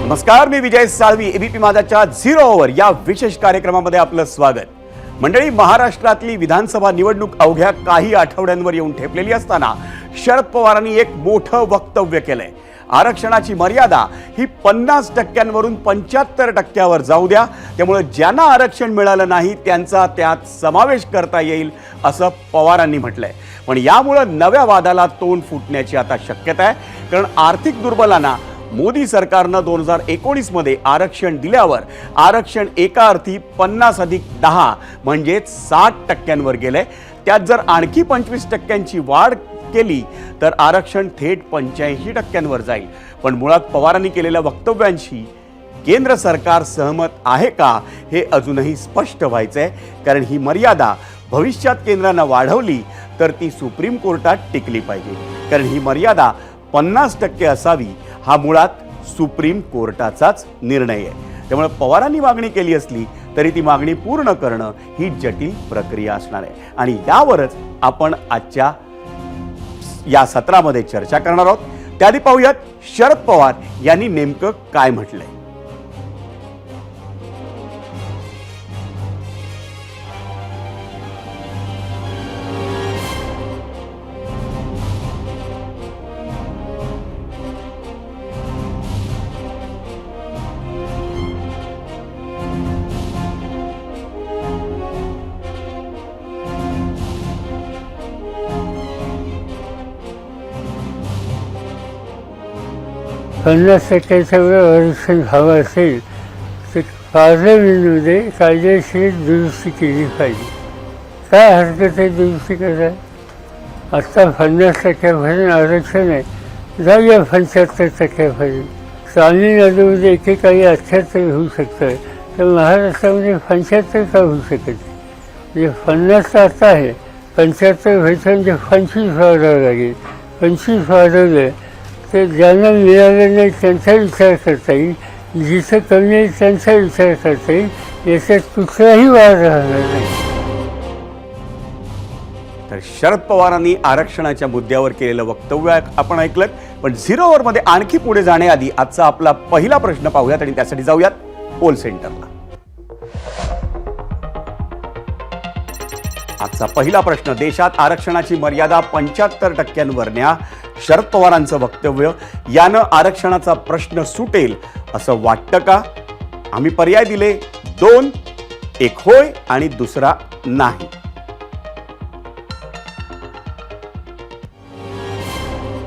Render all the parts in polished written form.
नमस्कार, मी विजय Salvi. ABP माझाच्या 0 over या विशेष कार्यक्रमामध्ये आपलं स्वागत. मंडळी, महाराष्ट्रातली विधानसभा निवडणूक अवघ्या काही आठवड्यांवर येऊन ठेपलेली असताना शरद पवारांनी एक मोठं वक्तव्य केलंय. आरक्षणाची मर्यादा ही 50% 75% जाऊ द्या, त्यामुळे ज्यांना आरक्षण मिळालं नाही त्यांचा त्यात समावेश करता येईल असं पवारांनी म्हटलंय. पण यामुळे नव्या वादाला तोंड फुटण्याची आता शक्यता आहे. कारण आर्थिक दुर्बलांना मोदी सरकारनं 2019 मध्ये आरक्षण दिल्यावर आरक्षण एका अर्थी 50+10 म्हणजे 60% गेलंय. त्यात जर आणखी 25% वाढ केली तर आरक्षण थेट 85% जाईल. पण मुळात पवारांनी केलेल्या वक्तव्यांशी केंद्र सरकार सहमत आहे का हे अजूनही स्पष्ट व्हायचंय. कारण ही मर्यादा भविष्यात केंद्रानं वाढवली तर ती सुप्रीम कोर्टात टिकली पाहिजे. कारण ही मर्यादा 50% असावी हा मुळात सुप्रीम कोर्टाचाच निर्णय आहे. त्यामुळे पवारांनी मागणी केली असली तरी ती मागणी पूर्ण करणं ही जटिल प्रक्रिया असणार आहे. आणि यावरच आपण आजच्या या सत्रामध्ये चर्चा करणार आहोत. त्याआधी पाहूयात शरद पवार यांनी नेमकं काय म्हटलंय. आरक्षण हवं असेल तर पार्लमेंटमध्ये कायदेशीर दुरुस्ती केली पाहिजे. काय हरकत आहे दुरुस्ती करायला? आत्ता 50%पर्यंत आरक्षण आहे, जाऊया 75%पर्यंत. तामिळनाडूमध्ये एकेकाळी 78 होऊ शकतं, तर महाराष्ट्रामध्ये 75 का होऊ शकत? म्हणजे 50 तर आता आहे, 75 व्हायचं म्हणजे 25 वाढवावं लागेल. 25 वाढवलं तर ज्यांना मिळालं नाही त्यांचा विचार करता येईल, जिथं कमी आहे त्यांचा विचार करता येईल. याच्यात कुठलाही वाद राहणार नाही. तर शरद पवारांनी आरक्षणाच्या मुद्द्यावर केलेलं वक्तव्य आपण ऐकलं. पण 0 ओव्हरमध्ये आणखी पुढे जाण्याआधी आजचा आपला पहिला प्रश्न पाहूयात आणि त्यासाठी जाऊयात पोल सेंटरला. आजचा पहिला प्रश्न, देशात आरक्षणाची मर्यादा 75% न्या. शरद पवारांचं वक्तव्य, यानं आरक्षणाचा प्रश्न सुटेल असं वाटतं का? आम्ही पर्याय दिले 2, एक होय आणि दुसरा नाही.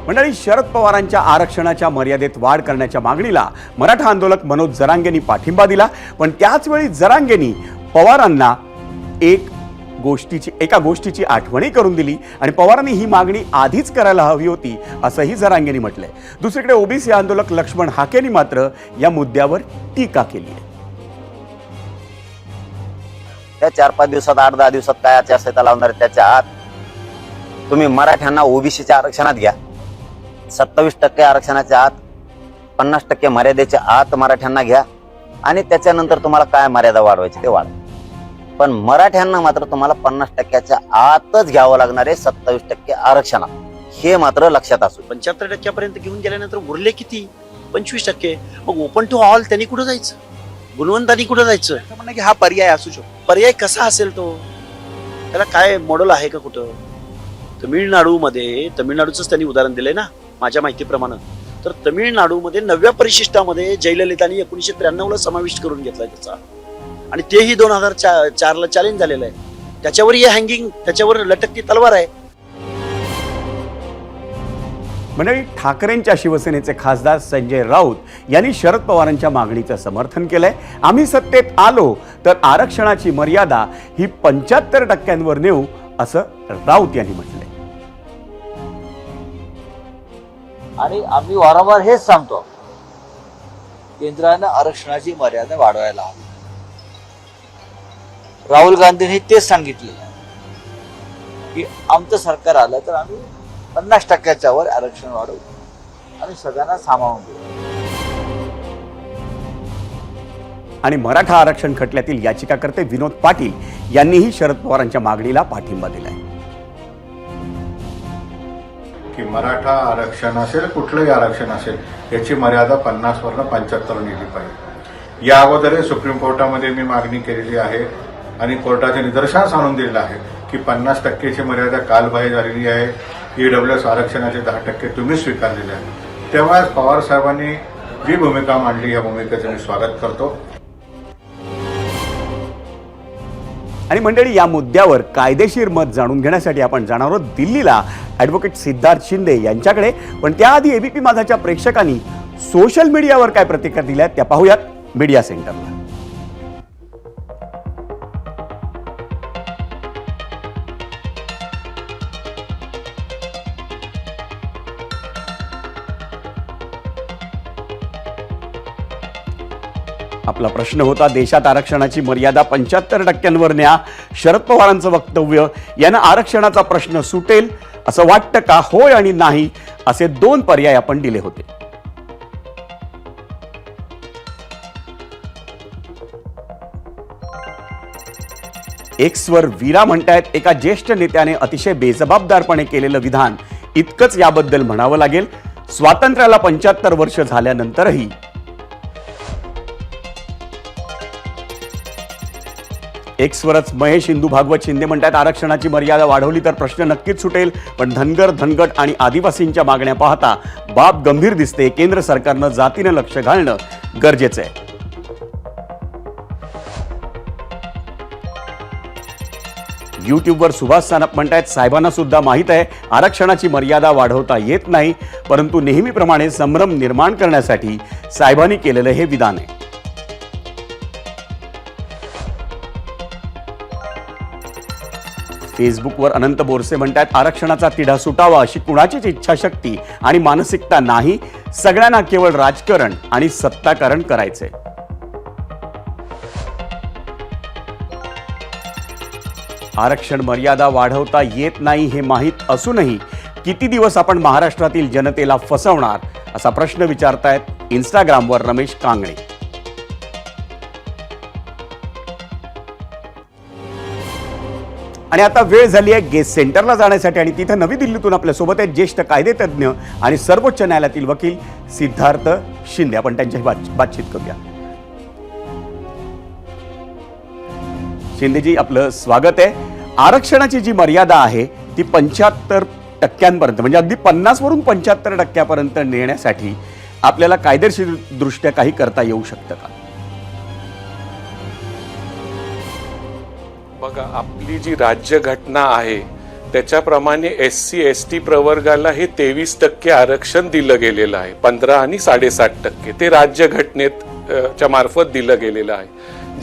मंडळी, शरद पवारांच्या आरक्षणाच्या मर्यादेत वाढ करण्याच्या मागणीला मराठा आंदोलक मनोज जरांगेंनी पाठिंबा दिला. पण त्याचवेळी जरांगेंनी पवारांना एका गोष्टीची आठवणी करून दिली आणि पवारांनी ही मागणी आधीच करायला हवी होती असंही जरांगेंनी म्हटलंय. दुसरीकडे ओबीसी आंदोलक लक्ष्मण हाकेंनी मात्र या मुद्द्यावर टीका केली आहे. त्या 4-5 दिवसात 8-10 दिवसात काय आचारसंहिता लावणार त्याच्या आत तुम्ही मराठ्यांना ओबीसीच्या आरक्षणात घ्या, 27% आरक्षणाच्या आत, 50% मर्यादेच्या आत मराठ्यांना घ्या आणि त्याच्यानंतर तुम्हाला काय मर्यादा वाढवायची ते वाढवा. पण मराठ्यांना मात्र तुम्हाला 50%च्या आतच घ्यावं लागणार आहे 27% आरक्षणात. हे मात्र लक्षात असू. 75% घेऊन गेल्यानंतर उरले किती? 25%. मग ओपन टू ऑल त्यांनी कुठं जायचं? गुणवंतांनी कुठं जायचं? म्हणणं की हा पर्याय असू शकतो. पर्याय कसा असेल तो? त्याला काय मॉडेल आहे का कुठं? तमिळनाडूच त्यांनी उदाहरण दिलंय ना माझ्या माहितीप्रमाणे. तर तमिळनाडूमध्ये 9व्या परिशिष्टामध्ये जयललितांनी 1993ला समाविष्ट करून घेतलाय त्याचा, आणि तेही 2004ला चॅलेंज झालेलं आहे. त्याच्यावर हे हँगिंग, त्याच्यावर लटकती तलवार आहे. मंडळी, ठाकरेंच्या शिवसेनेचे खासदार संजय राऊत यांनी शरद पवारांच्या मागणीचं समर्थन केलंय. आम्ही सत्तेत आलो तर आरक्षणाची मर्यादा ही 75% नेऊ असं राऊत यांनी म्हटलंय. आणि आम्ही वारंवार हेच सांगतो, केंद्रानं आरक्षणाची मर्यादा वाढवायला हवी. राहुल गांधींनी तेच सांगितले की आमचं सरकार आलं तर आम्ही 50%च्या वर आरक्षण वाढवू आणि सगळ्यांना सामावून घेऊ. आणि मराठा आरक्षण खटल्यातील याचिकाकर्ते विनोद पाटील यांनीही शरद पवारांच्या मागणीला पाठिंबा दिलाय. की मराठा आरक्षण असेल कुठलंही आरक्षण असेल याची मर्यादा 50 वरनं 75 नेली पाहिजे. या अगोदरही सुप्रीम कोर्टामध्ये मी मागणी केलेली आहे आणि कोर्टाचे निदर्शनास आणून दिलेलं आहे की 50%ची मर्यादा कालबाह्य झालेली आहे. EWS आरक्षणाचे 10% तुम्ही स्वीकारलेले आहे. तेव्हा पवार साहेबांनी जी भूमिका मांडली या भूमिकेचं मी स्वागत करतो. आणि मंडळी, या मुद्द्यावर कायदेशीर मत जाणून घेण्यासाठी आपण जाणार आहोत दिल्लीला ॲडव्होकेट सिद्धार्थ शिंदे यांच्याकडे. पण त्याआधी एबीपी माझाच्या प्रेक्षकांनी सोशल मीडियावर काय प्रतिक्रिया दिल्या त्या पाहूयात मीडिया सेंटरला. आपला प्रश्न होता, देशात आरक्षणाची मर्यादा 75% न्या. शरद पवारांचं वक्तव्य, यानं आरक्षणाचा प्रश्न सुटेल असं वाटतं का? होय आणि नाही असे 2 पर्याय आपण दिले होते. एक्सवर वीरा म्हणतायत, एका ज्येष्ठ नेत्याने अतिशय बेजबाबदारपणे केलेलं विधान, इतकंच याबद्दल म्हणावं लागेल. स्वातंत्र्याला 75 वर्ष झाल्यानंतरही. एक्सवरच महेश हिंदू भागवत शिंदे म्हणतात, आरक्षणाची मर्यादा वाढवली तर प्रश्न नक्कीच सुटेल, पण धनगर, धनगट आणि आदिवासींच्या मागण्या पाहता बाब गंभीर दिसते. केंद्र सरकारनं जातीनं लक्ष घालणं गरजेचं आहे. यूट्यूबवर सुभाष सानप म्हणतायत, साहेबांना सुद्धा माहीत आहे आरक्षणाची मर्यादा वाढवता येत नाही, परंतु नेहमीप्रमाणे संभ्रम निर्माण करण्यासाठी साहेबांनी केलेलं हे विधान आहे. फेसबुकवर अनंत बोरसे म्हणतात, आरक्षणाचा तिढा सुटावा अशी कुणाचीच इच्छाशक्ती आणि मानसिकता नाही. सगळ्यांना केवळ राजकारण आणि सत्ताकारण करायचंय. आरक्षण मर्यादा वाढवता येत नाही हे माहीत असूनही किती दिवस आपण महाराष्ट्रातील जनतेला फसवणार असा प्रश्न विचारतायत इंस्टाग्रामवर रमेश कांगणे. आणि आता वेळ झाली आहे गेस्ट सेंटरला जाण्यासाठी आणि तिथे नवी दिल्लीतून आपल्यासोबत आहेत ज्येष्ठ कायदेतज्ञ आणि सर्वोच्च न्यायालयातील वकील सिद्धार्थ शिंदे. आपण त्यांच्याशी बातचीत करूया. शिंदेजी, आपलं स्वागत आहे. आरक्षणाची जी मर्यादा आहे ती 75% म्हणजे अगदी 50 वरून 75% नेण्यासाठी आपल्याला कायदेशीर दृष्ट्या काही करता येऊ शकतं का? बघा, आपली जी राज्यघटना आहे त्याच्याप्रमाणे SC ST प्रवर्गाला हे 23% आरक्षण दिलं गेलेलं आहे. 15 आणि 7.5% ते राज्यघटनेत च्या मार्फत दिलं गेलेलं आहे.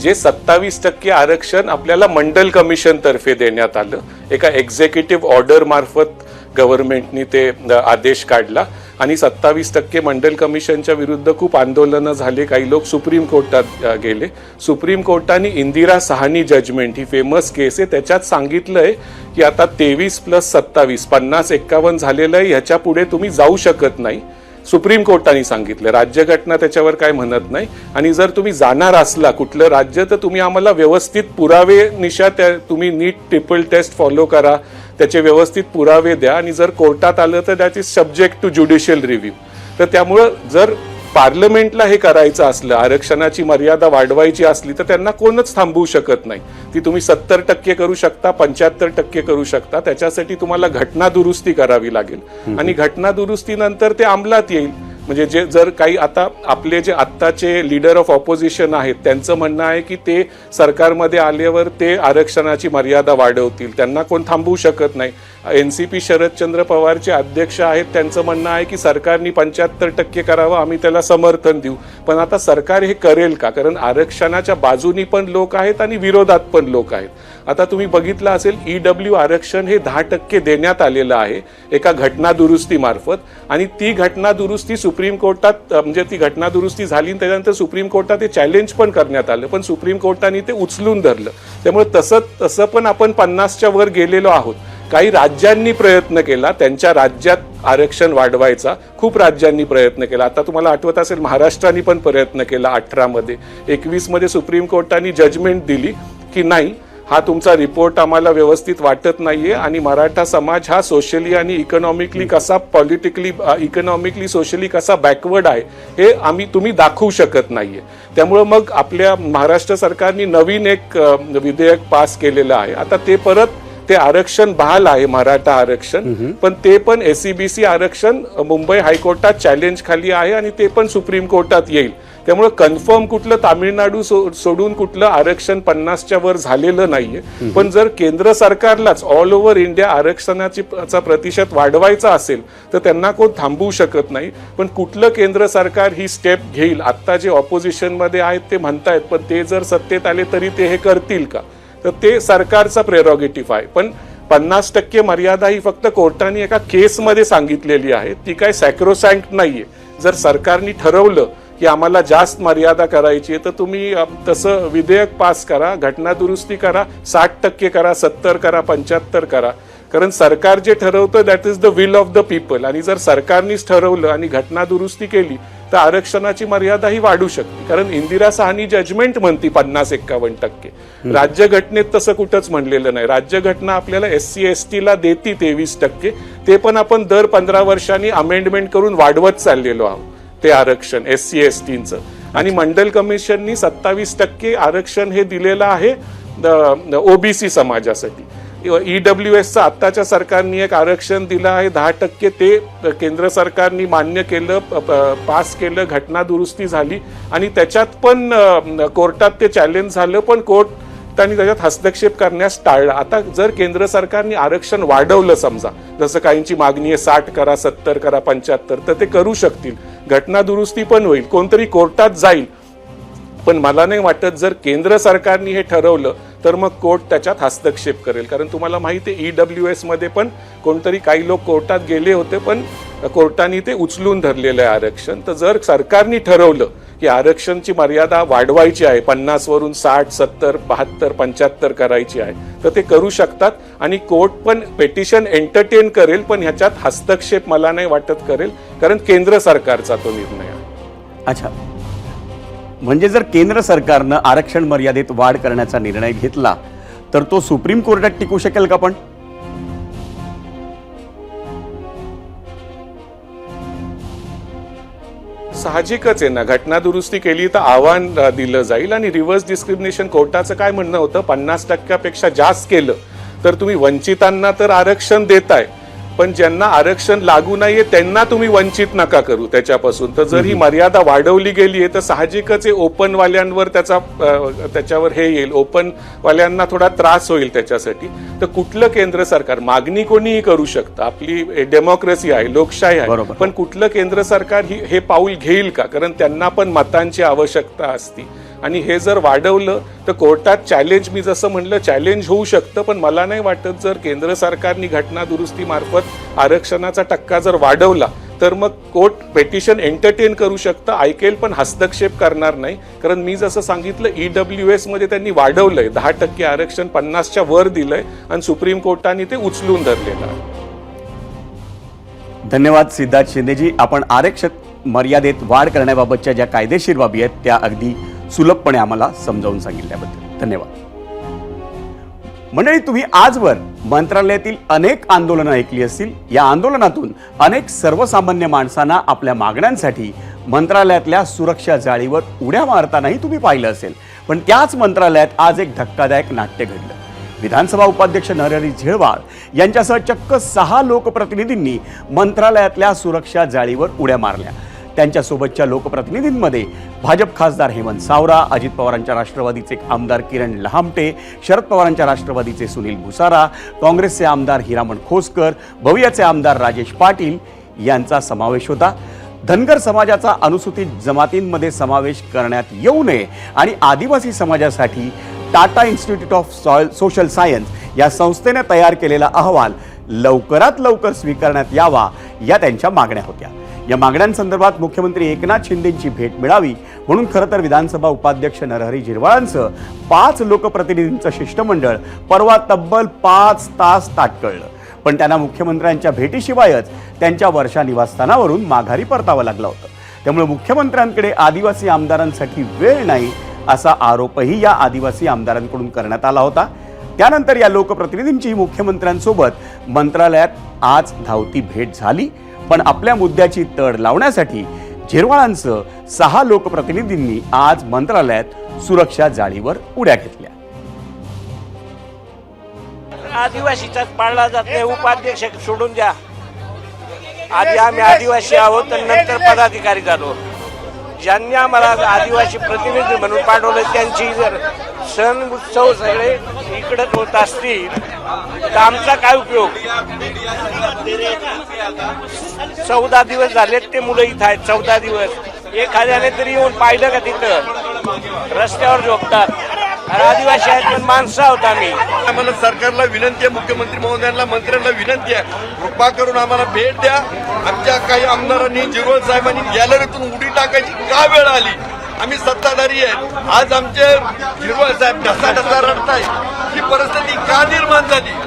जे 27% आरक्षण आपल्याला मंडल कमिशन तर्फे देण्यात आलं. एका एक्झिक्युटिव्ह ऑर्डर मार्फत गव्हर्नमेंटनी ते आदेश काढला आणि 27% मंडल कमिशनच्या विरुद्ध खूप आंदोलनं झाले. काही लोक सुप्रीम कोर्टात गेले. सुप्रीम कोर्टाने इंदिरा साहनी जजमेंट, ही फेमस केस आहे, त्याच्यात सांगितलंय की आता 23 + 27 50-51 झालेलं आहे, ह्याच्या पुढे तुम्ही जाऊ शकत नाही. सुप्रीम कोर्टाने सांगितलं, राज्यघटना त्याच्यावर काय म्हणत नाही. आणि जर तुम्ही जाणार असला कुठलं राज्य तर तुम्ही आम्हाला व्यवस्थित पुरावे निशा, तुम्ही नीट ट्रिपल टेस्ट फॉलो करा, त्याचे व्यवस्थित पुरावे द्या आणि जर कोर्टात आलं तर that is subject to judicial review. तर त्यामुळं जर पार्लमेंटला हे करायचं असलं, आरक्षणाची मर्यादा वाढवायची असली तर त्यांना कोणच थांबवू शकत नाही. ती तुम्ही 70% करू शकता, 75% करू शकता. त्याच्यासाठी तुम्हाला घटना दुरुस्ती करावी लागेल आणि घटना दुरुस्तीनंतर ते अंमलात येईल. म्हणजे जे जर काही आता आपले जे आत्ताचे लीडर ऑफ ऑपोजिशन आहेत त्यांचं म्हणणं आहे की ते सरकारमध्ये आल्यावर ते आरक्षणाची मर्यादा वाढवतील, त्यांना कोण थांबवू शकत नाही. NCP शरदचंद्र पवारचे अध्यक्ष आहेत, त्यांचं म्हणणं आहे की सरकारने 75% करावं, आम्ही त्याला समर्थन देऊ. पण आता सरकार हे करेल का? कारण आरक्षणाच्या बाजूनी पण लोक आहेत आणि विरोधात पण लोक आहेत. आता तुम्ही बघितलं असेल EW आरक्षण हे 10% देण्यात आलेलं आहे एका घटना दुरुस्ती मार्फत आणि ती घटना दुरुस्ती सुप्रीम कोर्टात, म्हणजे ती घटना दुरुस्ती झाली त्याच्यानंतर सुप्रीम कोर्टात ते चॅलेंज पण करण्यात आलं, पण सुप्रीम कोर्टाने ते उचलून धरलं. त्यामुळे तसं पण आपण 50च्या वर गेलेलो आहोत. काही राज्यांनी प्रयत्न केला त्यांच्या राज्यात आरक्षण वाढवायचा, खूप राज्यांनी प्रयत्न केला. आता तुम्हाला आठवत असेल महाराष्ट्राने पण प्रयत्न केला 18 मध्ये. 21 मध्ये सुप्रीम कोर्टाने जजमेंट दिली की नाही, हा तुमचा रिपोर्ट आम्हाला व्यवस्थित वाटत नाहीये आणि मराठा समाज हा सोशली आणि इकॉनॉमिकली कसा इकॉनॉमिकली सोशली कसा बॅकवर्ड आहे हे तुम्ही दाखवू शकत नाहीये. त्यामुळे मग आपल्या महाराष्ट्र सरकारने नवीन एक विधेयक पास केलेलं आहे. आता ते परत ते आरक्षण बहाल आहे, मराठा आरक्षण, पण ते पण SEBC आरक्षण मुंबई हायकोर्टात चॅलेंज खाली आहे आणि ते पण सुप्रीम कोर्टात येईल. त्यामुळे कन्फर्म कुठलं तामिळनाडू सोडून कुठलं आरक्षण 50च्या वर झालेलं नाहीये. पण जर केंद्र सरकारलाच ऑल ओव्हर इंडिया आरक्षणाचा प्रतिशत वाढवायचा असेल तर त्यांना कोण थांबवू शकत नाही. पण कुठलं केंद्र सरकार ही स्टेप घेईल, आता जे ऑपोजिशन मध्ये आहेत ते म्हणतायत, पण ते जर सत्तेत आले तरी ते हे करतील का, तर ते सरकारचा प्रेरॉगेटिव्ह आहे. पण 50% मर्यादा ही फक्त कोर्टाने एका केसमध्ये सांगितलेली आहे, ती काय सॅक्रोसॅन्क्ट नाहीये. जर सरकारने ठरवलं की आम्हाला जास्त मर्यादा करायची आहे तर तुम्ही तसं विधेयक पास करा, घटना दुरुस्ती करा, 60% करा, 70 करा, 75 करा. कारण सरकार जे ठरवतं that is the will of the people. आणि जर सरकारनेच ठरवलं आणि घटना दुरुस्ती केली तर आरक्षणाची मर्यादा ही वाढू शकते. कारण इंदिरा साहनी जजमेंट म्हणती 50-51%. राज्यघटनेत तसं कुठंच म्हणलेलं नाही. राज्यघटना आपल्याला SC/ST ला देती 23%. ते पण आपण दर 15 वर्षांनी अमेंडमेंट करून वाढवत चाललेलो आहोत ते आरक्षण SC/STचं. आणि मंडल कमिशननी 27% आरक्षण हे दिलेलं आहे OBC समाजासाठी. EWSचं आत्ताच्या सरकारने एक आरक्षण दिलं आहे 10%. ते केंद्र सरकारने मान्य केलं, पास केलं, घटना दुरुस्ती झाली आणि त्याच्यात पण कोर्टात ते चॅलेंज झालं, पण कोर्टाने त्याच्यात हस्तक्षेप करण्यास टाळलं. आता जर केंद्र सरकारने आरक्षण वाढवलं, समजा जसं काहींची मागणी आहे 60 करा, 70 करा, 75, तर ते करू शकतील. घटना दुरुस्ती पण होईल, कोणतरी कोर्टात जाईल. पण मला नाही वाटत जर केंद्र सरकारने हे ठरवलं तर मग कोर्ट त्याच्यात हस्तक्षेप करेल. कारण तुम्हाला माहिती आहे EWS मध्ये पण कोणतरी काही लोक कोर्टात गेले होते, पण कोर्टाने ते उचलून धरलेलं आहे आरक्षण. तर जर सरकारने ठरवलं की आरक्षणची मर्यादा वाढवायची आहे, 50 वरून 60, 70, 72, 75 करायची आहे, तर ते करू शकतात. आणि कोर्ट पण पेटिशन एंटरटेन करेल, पण ह्याच्यात हस्तक्षेप मला नाही वाटत करेल, कारण केंद्र सरकारचा तो निर्णय आहे. अच्छा, म्हणजे जर केंद्र सरकारनं आरक्षण मर्यादेत वाढ करण्याचा निर्णय घेतला तर तो सुप्रीम कोर्टात टिकू शकेल का? पण साहजिकच आहे ना, घटना दुरुस्ती केली तर आव्हान दिलं जाईल. आणि रिव्हर्स डिस्क्रिमिनेशन कोर्टाचं काय म्हणणं होतं, 50%पेक्षा जास्त केलं तर तुम्ही वंचितांना तर आरक्षण देताय, पण ज्यांना आरक्षण लागू नाहीये त्यांना तुम्ही वंचित नका करू त्याच्यापासून. तर जर ही मर्यादा वाढवली गेली आहे तर साहजिकच आहे ओपन वाल्यांवर त्याच्यावर हे येईल, ओपन वाल्यांना थोडा त्रास होईल त्याच्यासाठी. तर कुठलं केंद्र सरकार, मागणी कोणीही करू शकतं, आपली डेमोक्रेसी आहे, लोकशाही आहे, पण कुठलं केंद्र सरकार हे पाऊल घेईल का? कारण त्यांना पण मतांची आवश्यकता असते. आणि हे जर वाढवलं तर कोर्टात चॅलेंज, मी जसं म्हणलं, चॅलेंज होऊ शकतं. पण मला नाही वाटत जर केंद्र सरकारने घटना दुरुस्ती मार्फत आरक्षणाचा टक्का जर वाढवला तर मग कोर्ट पेटिशन एंटरटेन करू शकतं, ऐकेल, पण हस्तक्षेप करणार नाही. कारण मी जसं सांगितलं EWS मध्ये त्यांनी वाढवलंय 10% आरक्षण, 50च्या वर दिलंय आणि सुप्रीम कोर्टाने ते उचलून धरलेलं आहे. धन्यवाद सिद्धार्थ शिंदेजी. आपण आरक्षण मर्यादेत वाढ करण्याबाबतच्या ज्या कायदेशीर बाबी आहेत त्या अगदी सुलभपणे आम्हाला समजावून सांगितल्याबद्दल धन्यवाद. मंडळी, तुम्ही आजवर मंत्रालयातील अनेक आंदोलनं ऐकली असतील. या आंदोलनातून अनेक सर्वसामान्य माणसांना आपल्या मागण्यांसाठी मंत्रालयातल्या सुरक्षा जाळीवर उड्या मारतानाही तुम्ही पाहिलं असेल. पण त्याच मंत्रालयात आज एक धक्कादायक नाट्य घडलं. विधानसभा उपाध्यक्ष नरहरी झिरवाळ यांच्यासह चक्क 6 लोकप्रतिनिधींनी मंत्रालयातल्या सुरक्षा जाळीवर उड्या मारल्या. त्यांच्यासोबतच्या लोकप्रतिनिधींमध्ये भाजप खासदार हेमंत सावरा, अजित पवारांच्या राष्ट्रवादीचे आमदार किरण लहामटे, शरद पवारांच्या राष्ट्रवादीचे सुनील भुसारा, काँग्रेसचे आमदार हिरामण खोसकर, भवियाचे आमदार राजेश पाटील यांचा समावेश होता. धनगर समाजाचा अनुसूचित जमातींमध्ये समावेश करण्यात येऊ नये आणि आदिवासी समाजासाठी Tata institute of social science या संस्थेने तयार केलेला अहवाल लवकरात लवकर स्वीकारण्यात यावा, या त्यांच्या मागण्या होत्या. या मागण्यांसंदर्भात मुख्यमंत्री एकनाथ शिंदेंची भेट मिळावी म्हणून खरं तर विधानसभा उपाध्यक्ष नरहरी झिरवाळांसह 5 लोकप्रतिनिधींचं शिष्टमंडळ परवा तब्बल 5 तास ताटकळलं. पण त्यांना मुख्यमंत्र्यांच्या भेटीशिवायच त्यांच्या वर्षा निवासस्थानावरून माघारी परतावं लागलं होतं. त्यामुळे मुख्यमंत्र्यांकडे आदिवासी आमदारांसाठी वेळ नाही असा आरोपही या आदिवासी आमदारांकडून करण्यात आला होता. त्यानंतर या लोकप्रतिनिधींची मुख्यमंत्र्यांसोबत मंत्रालयात आज धावती भेट झाली, पण आपल्या मुद्द्याची तड लावण्यासाठी झिरवाळांसह 6 लोकप्रतिनिधींनी आज मंत्रालयात सुरक्षा जाळीवर उड्या घेतल्या. आदिवासीचाच पाळला जात नाही, उपाध्यक्ष सोडून द्या. आधी आम्ही आदिवासी आहोत आणि नंतर पदाधिकारी झालो. ज्यांनी आम्हाला आदिवासी प्रतिनिधी म्हणून पाठवलं त्यांची जर सण उत्सव सगळे इकडंच होत असतील तर आमचा काय उपयोग? 14 दिवस झालेत ते मुलं इथं आहेत. 14 दिवस एखाद्याने तरी येऊन पाहिलं का? तिथं रस्त्यावर झोपतात. आदिवासी आहेत पण माणसं आहोत आम्ही. आम्हाला सरकारला विनंती आहे, मुख्यमंत्री महोदयांना, मंत्र्यांना विनंती आहे, कृपा करून आम्हाला भेट द्या. आमच्या काही आमदारांनी, झिरवळ साहेबांनी गॅलरीतून उडी टाकायची का वेळ आली? आम्ही सत्ताधारी आहेत. आज आमचे झिरवळ साहेब ढसा रडताय. ही परिस्थिती का निर्माण झाली?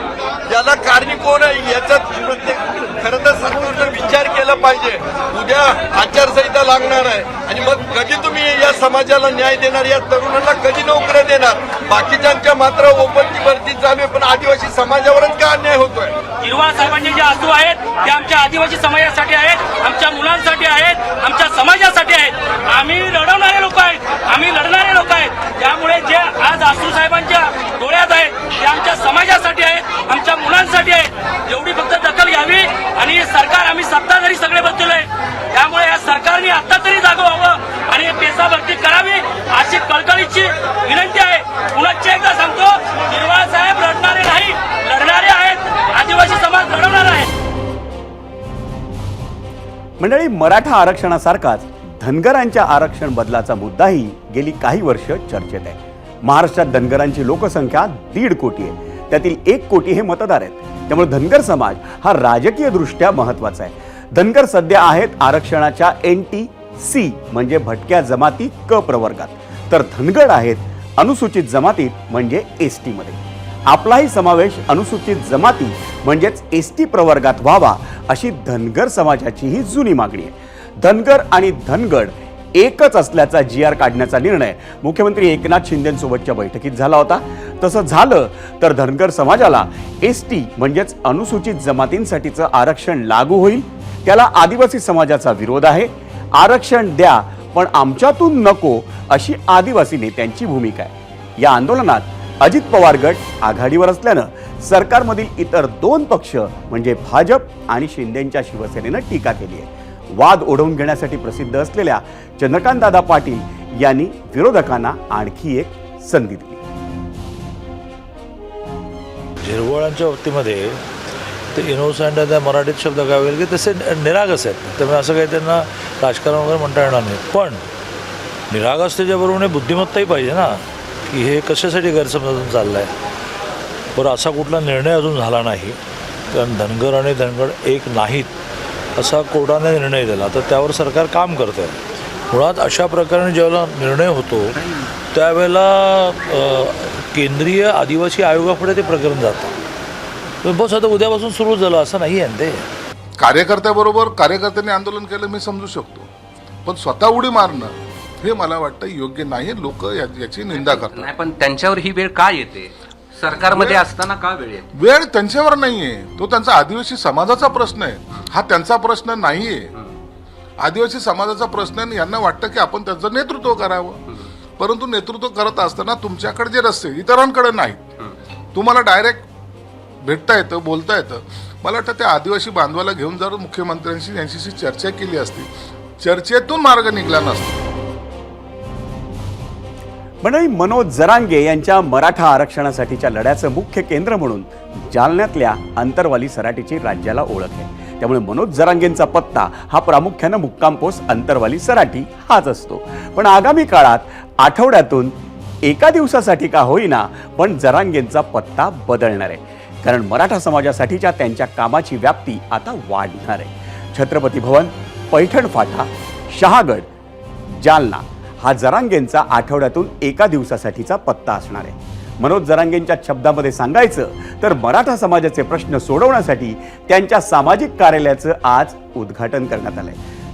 याला कारणी कोण आहे? याचा प्रत्येक खरं तर सरकारनं विचार केला पाहिजे. उद्या आचारसंहिता लागणार आहे आणि मग कधी तुम्ही या समाजाला न्याय देणार? या तरुणांना कधी नोकऱ्या देणार? बाकीच्यांच्या मात्र ओपनची भरती चालू आहे, पण आदिवासी समाजावरच का अन्याय होतोय? झिरवाळ साहेबांचे जे आसू आहेत ते आमच्या आदिवासी समाजासाठी आहेत, आमच्या मुलांसाठी आहेत, आमच्या समाजासाठी आहेत. आम्ही लढवणारे लोक आहेत, आम्ही लढणारे लोक आहेत. त्यामुळे जे आज आसू साहेबांच्या डोळ्यात आहेत ते आमच्या समाजासाठी आहेत, आमच्या मुलांसाठी आहेत. एवढी फक्त दखल घ्यावी. आणि सरकार, आम्ही सत्ताधारी सगळे बसलेलो आहे, त्यामुळे या सरकारने आता तरी जागं व्हावं आणि पेसा भरती करावी अशी कळकळीची विनंती आहे. पुन्हा एकदा सांगतो, झिरवाळ साहेब लढणारे नाही, लढणारे आहेत. आदिवासी समाज लढवणार आहे. मंडळी, मराठा आरक्षणासारखाच धनगरांच्या आरक्षण बदलाचा मुद्दाही गेली काही वर्ष चर्चेत आहे. महाराष्ट्रात धनगरांची लोकसंख्या 1.5 कोटी आहे. त्यातील 1 कोटी हे मतदार आहेत. त्यामुळे धनगर समाज हा राजकीय दृष्ट्या महत्वाचा आहे. धनगर सध्या आहेत आरक्षणाच्या NT-C म्हणजे भटक्या जमाती क प्रवर्गात, तर धनगड आहेत अनुसूचित जमातीत म्हणजे ST मध्ये. आपलाही समावेश अनुसूचित जमाती म्हणजेच ST प्रवर्गात व्हावा अशी धनगर समाजाची ही जुनी मागणी आहे. धनगर आणि धनगड एकच असल्याचा GR काढण्याचा निर्णय मुख्यमंत्री एकनाथ शिंदेंसोबतच्या बैठकीत झाला होता. तसं झालं तर धनगर समाजाला ST म्हणजेच अनुसूचित जमातींसाठीचं आरक्षण लागू होईल. त्याला आदिवासी समाजाचा विरोध आहे. आरक्षण द्या पण आमच्यातून नको अशी आदिवासी नेत्यांची भूमिका आहे. या आंदोलनात अजित पवार गट आघाडीवर असल्यानं सरकारमधील इतर 2 पक्ष म्हणजे भाजप आणि शिंदेंच्या शिवसेनेनं टीका केली आहे. वाद ओढवून घेण्यासाठी प्रसिद्ध असलेल्या चंद्रकांतदादा पाटील यांनी विरोधकांना आणखी एक संधी दिली. झिरवळांच्या बाबतीमध्ये ते इनोसंट त्या मराठीत शब्द काय की तसे निरागस आहेत. त्यामुळे असं काही त्यांना राजकारण वगैरे म्हणता येणार नाही. पण निरागस त्याच्याबरोबर बुद्धिमत्ताही पाहिजे ना, की हे कशासाठी गैरसमजून चाललं आहे. बरं, असा कुठला निर्णय अजून झाला नाही, कारण धनगर आणि धनगड एक नाहीत असा कोर्टाने निर्णय दिला, तर त्यावर सरकार काम करतं आहे. मुळात अशा प्रकारे जेव्हा निर्णय होतो त्यावेळेला केंद्रीय आदिवासी आयोगापुढे ते प्रकरण जातं. बस आता उद्यापासून सुरू झालं असं नाही आहे. ते कार्यकर्त्याबरोबर कार्यकर्त्यांनी आंदोलन केलं मी समजू शकतो, पण स्वतः उडी मारणं हे मला वाटतं योग्य नाही. लोक याची निंदा करतात. नाही, पण त्यांच्यावर ही वेळ का येते? सरकारमध्ये असताना का वेळ येते? वेळ त्यांच्यावर नाहीये, तो त्यांचा आदिवासी समाजाचा प्रश्न आहे. हा त्यांचा प्रश्न नाहीये. आदिवासी समाजाचा प्रश्न आहे. यांना वाटतं की आपण त्याचं नेतृत्व करावं, परंतु नेतृत्व करत असताना तुमच्याकडे जे रस्ते इतरांकडे नाहीत, तुम्हाला डायरेक्ट भेटता येतं, बोलता येतं. मला वाटतं त्या आदिवासी बांधवाला घेऊन जर मुख्यमंत्र्यांशी यांच्याशी चर्चा केली असती, चर्चेतून मार्ग निघला नसता. मंडळी, मनोज जरांगे यांच्या मराठा आरक्षणासाठीच्या लढ्याचं मुख्य केंद्र म्हणून जालन्यातल्या अंतरवाली सराटीची राज्याला ओळख आहे. त्यामुळे मनोज जरांगेंचा पत्ता हा प्रामुख्यानं मुक्काम पोस्ट अंतरवाली सराटी हाच असतो. पण आगामी काळात आठवड्यातून एका दिवसासाठी का होईना पण जरांगेंचा पत्ता बदलणार आहे. कारण मराठा समाजासाठीच्या त्यांच्या कामाची व्याप्ती आता वाढणार आहे. छत्रपती भवन, पैठण फाटा, शहागड, जालना हा जरांगेंचा आठवड्यातून एका दिवसासाठीचा पत्ता असणार आहे. मनोज जरांगेंच्या शब्दामध्ये सांगायचं तर मराठा समाजाचे प्रश्न सोडवण्यासाठी त्यांच्या सामाजिक कार्यालयाचं आज उद्घाटन करण्यात आलंय.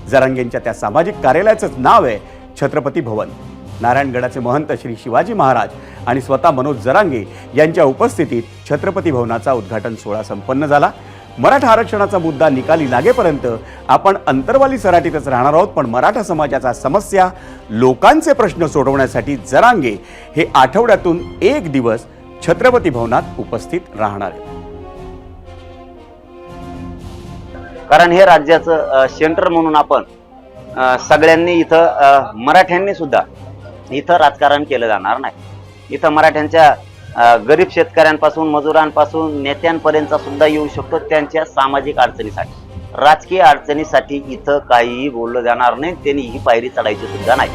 जरांगेंच्या त्या सामाजिक कार्यालयाचं नाव आहे छत्रपती भवन. नारायणगडाचे महंत श्री शिवाजी महाराज आणि स्वतः मनोज जरांगे यांच्या उपस्थितीत छत्रपती भवनाचा उद्घाटन सोहळा संपन्न झाला. मराठा आरक्षणाचा मुद्दा निकाली लागेपर्यंत आपण अंतरवाली सराटीतच राहणार आहोत, पण मराठा समाजाच्या समस्या, लोकांचे प्रश्न सोडवण्यासाठी जरांगे हे आठवड्यातून एक दिवस छत्रपती भवनात उपस्थित राहणार आहेत. कारण हे राज्याचं सेंटर म्हणून आपण सगळ्यांनी इथं मराठ्यांनी सुद्धा इथं राजकारण केलं जाणार नाही. इथं मराठ्यांच्या गरीब शेतकऱ्यांपासून, मजुरांपासून, नेत्यांपर्यंत सुद्धा येऊ शकतो त्यांच्या सामाजिक अडचणीसाठी. राजकीय अडचणीसाठी इथं काहीही बोललं जाणार नाही. त्यांनी ही पायरी चढायची सुद्धा नाही.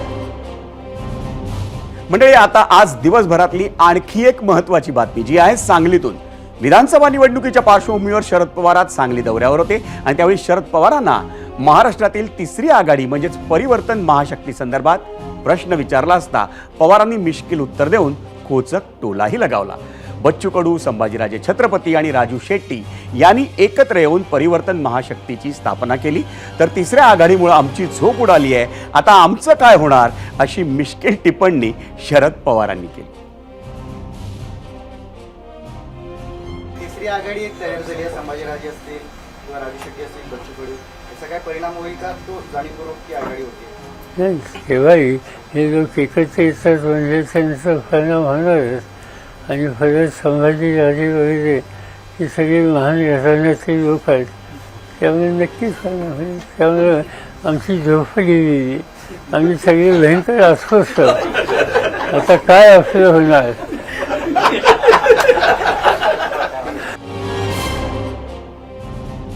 मंडळी, आता आज दिवसभरातली आणखी एक महत्वाची बातमी जी आहे सांगलीतून. विधानसभा निवडणुकीच्या पार्श्वभूमीवर शरद पवार आज सांगली दौऱ्यावर होते आणि त्यावेळी शरद पवारांना महाराष्ट्रातील तिसरी आघाडी म्हणजेच परिवर्तन महाशक्ती संदर्भात प्रश्न विचारला असता पवारांनी मिश्किल उत्तर देऊन खोचक टोलाही लगावला. बच्चू कडू, संभाजीराजे छत्रपती आणि राजू शेट्टी यांनी एकत्र येऊन परिवर्तन महाशक्तीची स्थापना केली, तर तिसऱ्या आघाडीमुळे आमची झोप उडाली आहे, आता आमचं काय होणार, अशी मिश्किल टिप्पणी शरद पवारांनी केली. तिसरी आघाडी एक तयार झाली आहे. संभाजीराजे असतील किंवा राजू शेट्टी असतील, बच्चू कडू, याचा काय परिणाम होईल का? तो जाणीवपूर्वक ती आघाडी होती. नाही, केव्हाही हे लोक एकत्र येतात म्हणजे त्यांचं परिणाम होणारच. आणि परत संभाजीराजे वगैरे हे सगळे महान घराण्याचे लोक आहेत, त्यामुळे नक्कीच परिणाम होईल. त्यामुळे आमची झोप गेलेली, आम्ही सगळे भयंकर अस्वस्थ. आता काय आपलं होणार?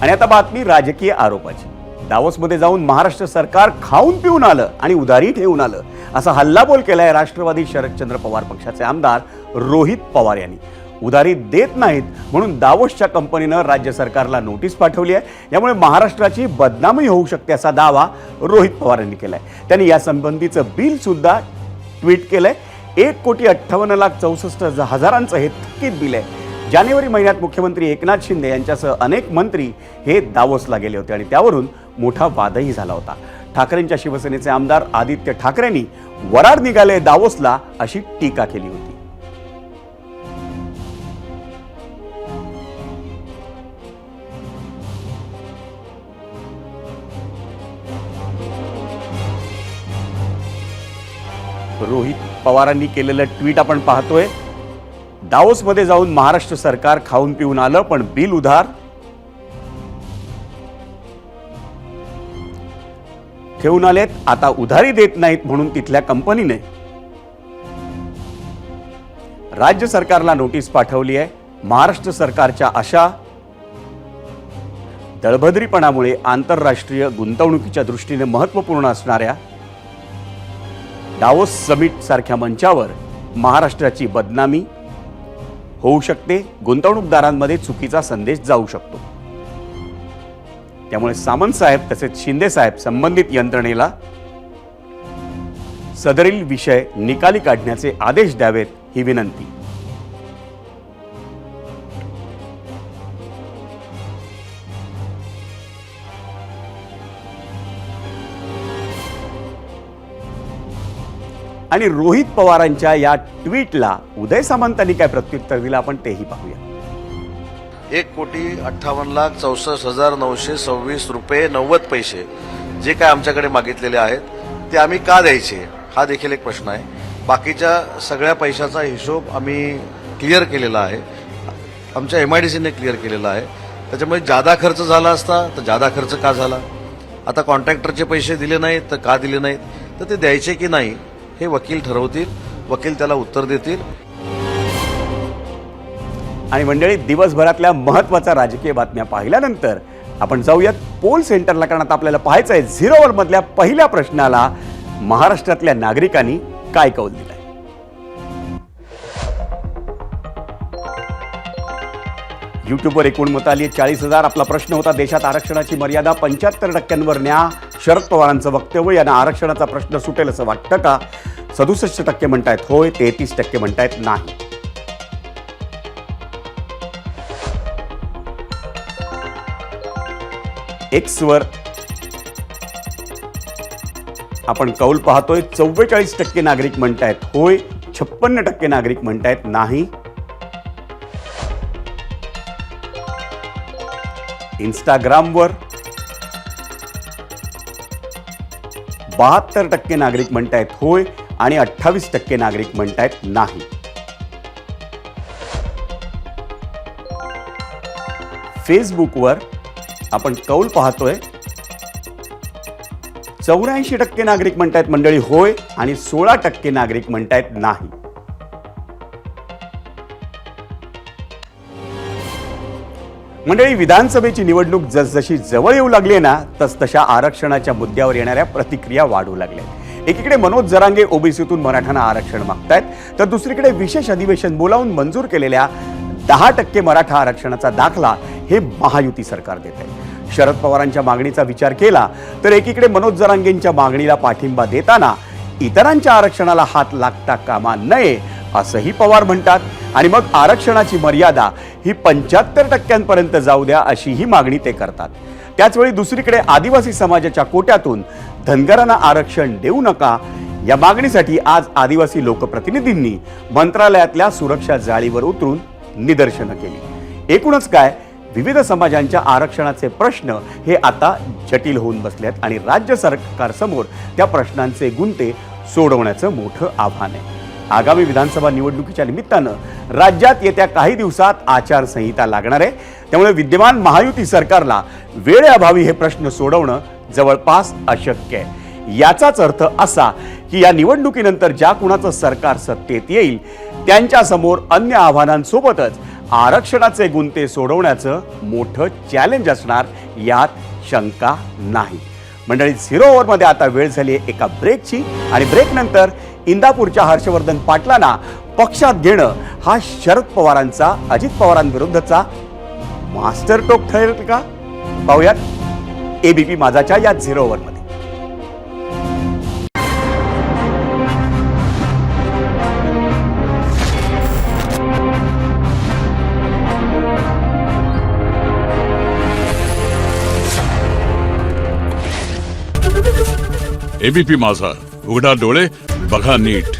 आणि आता बातमी राजकीय आरोपाची. दावोसमध्ये जाऊन महाराष्ट्र सरकार खाऊन पिऊन आलं आणि उधारी ठेवून आलं असा हल्लाबोल केलाय राष्ट्रवादी शरदचंद्र पवार पक्षाचे आमदार रोहित पवार यांनी. उधारी देत नाहीत म्हणून दावोसच्या कंपनीनं राज्य सरकारला नोटीस पाठवली आहे. यामुळे महाराष्ट्राची बदनामी होऊ शकते असा दावा रोहित पवार यांनी केलाय. त्यांनी यासंबंधीचं बिल सुद्धा ट्विट केलंय. 1,58,64,000 हे थकीत बिल आहे. जानेवारी महिन्यात मुख्यमंत्री एकनाथ शिंदे यांच्यासह अनेक मंत्री हे दावोसला गेले होते आणि त्यावरून मोठा वादही झाला होता. ठाकरेंच्या शिवसेनेचे आमदार आदित्य ठाकरेंनी वराड निघाले दावोसला अशी टीका केली होती. रोहित पवारांनी केलेलं ट्विट आपण पाहतोय. दावोसमध्ये जाऊन महाराष्ट्र सरकार खाऊन पिऊन आलं पण बिल उधार ठेवून आलेत, आता उधारी देत नाहीत म्हणून तिथल्या कंपनीने राज्य सरकारला नोटीस पाठवली आहे. महाराष्ट्र सरकारच्या अशा दळभद्रीपणामुळे आंतरराष्ट्रीय गुंतवणुकीच्या दृष्टीने महत्त्वपूर्ण असणाऱ्या दावोस समिट सारख्या मंचावर महाराष्ट्राची बदनामी होऊ शकते, गुंतवणूकदारांमध्ये चुकीचा संदेश जाऊ शकतो. त्यामुळे सामंत साहेब तसेच शिंदे साहेब संबंधित यंत्रणेला सदरील विषय निकाली काढण्याचे आदेश द्यावेत ही विनंती. आणि रोहित पवारांच्या या ट्विटला उदय सामंतांनी काय प्रत्युत्तर दिलं आपण तेही पाहूया. 1,58,64,926 रुपये 90 पैसे जे काय आमच्याकडे मागितलेले आहेत ते आम्ही का द्यायचे हा देखील एक प्रश्न आहे. बाकीच्या सगळ्या पैशाचा हिशोब आम्ही क्लिअर केलेला आहे, आमच्या MIDCने क्लिअर केलेला आहे. त्याच्यामुळे जादा खर्च झाला असता तर जादा खर्च का झाला, आता कॉन्ट्रॅक्टरचे पैसे दिले नाहीत तर का दिले नाहीत, तर ते द्यायचे की नाही हे वकील ठरवतील, वकील त्याला उत्तर देतील. आणि मंडळी, दिवसभरातल्या महत्त्वाच्या राजकीय बातम्या पाहिल्यानंतर आपण जाऊयात पोल सेंटरला, कारण आता आपल्याला पाहायचं आहे 0 मधल्या पहिल्या प्रश्नाला महाराष्ट्रातल्या नागरिकांनी काय कौल दिलाय. युट्यूबवर एकूण मतं आली 40,000. आपला प्रश्न होता देशात आरक्षणाची मर्यादा 75% न्या. शरद पवारांचं वक्तव्य यांना आरक्षणाचा प्रश्न सुटेल असं वाटतं का? 67% म्हणतायत होय, 33% म्हणतायत नाही. एक्सवर आपण कौल पाहतोय 44% नागरिक म्हणतायत होय, 56% नागरिक म्हणतायत नाही. इंस्टाग्रामवर 72% नागरिक म्हणतायत होय आणि 28% नागरिक म्हणतायत नाही. फेसबुकवर आपण कौल पाहतोय 84% नागरिक म्हणतायत मंडळी होय आणि 16% नागरिक म्हणतायत नाही. मंडळी, विधानसभेची निवडणूक जसजशी जवळ येऊ लागली ना तसतशा आरक्षणाच्या मुद्द्यावर येणाऱ्या प्रतिक्रिया वाढू लागल्या. एकीकडे मनोज जरांगे ओबीसीतून मराठ्यांना आरक्षण मागतायत, तर दुसरीकडे विशेष अधिवेशन बोलावून मंजूर केलेल्या 10% मराठा आरक्षणाचा दाखला हे महायुती सरकार देत आहे. शरद पवारांच्या मागणीचा विचार केला तर एकीकडे मनोज जरांगेंच्या मागणीला पाठिंबा देताना इतरांच्या आरक्षणाला हात लागता कामा नये असंही पवार म्हणतात. आणि मग आरक्षणाची मर्यादा ही 75% जाऊ द्या अशी ही मागणी ते करतात. त्याचवेळी दुसरीकडे आदिवासी समाजाच्या कोट्यातून धनगरांना आरक्षण देऊ नका या मागणीसाठी आज आदिवासी लोकप्रतिनिधींनी मंत्रालयातल्या सुरक्षा जाळीवर उतरून निदर्शनं केली. एकूणच काय, विविध समाजांच्या आरक्षणाचे प्रश्न हे आता जटिल होऊन बसलेत आणि राज्य सरकारसमोर त्या प्रश्नांचे गुंते सोडवण्याचं मोठं आव्हान आहे. आगामी विधानसभा निवडणुकीच्या निमित्तानं राज्यात येत्या काही दिवसात आचारसंहिता लागणार आहे. त्यामुळे विद्यमान महायुती सरकारला वेळेअभावी हे प्रश्न सोडवणं जवळपास अशक्य आहे. याचाच अर्थ असा की या निवडणुकीनंतर ज्या कुणाचं सरकार सत्तेत येईल त्यांच्यासमोर अन्य आव्हानांसोबतच आरक्षणाचे गुंते सोडवण्याचं मोठं चॅलेंज असणार, यात शंका नाही. मंडळी, 0 ओव्हरमध्ये आता वेळ झाली आहे एका ब्रेकची आणि ब्रेकनंतर इंदापूरच्या हर्षवर्धन पाटलांना पक्षात घेणं हा शरद पवारांचा अजित पवारांविरुद्धचा मास्टर टोक ठरेल का? पाहूयात एबीपी माझाच्या या 0 ओव्हरमध्ये. एबीपी माझा, उघडा डोळे बघा नीट.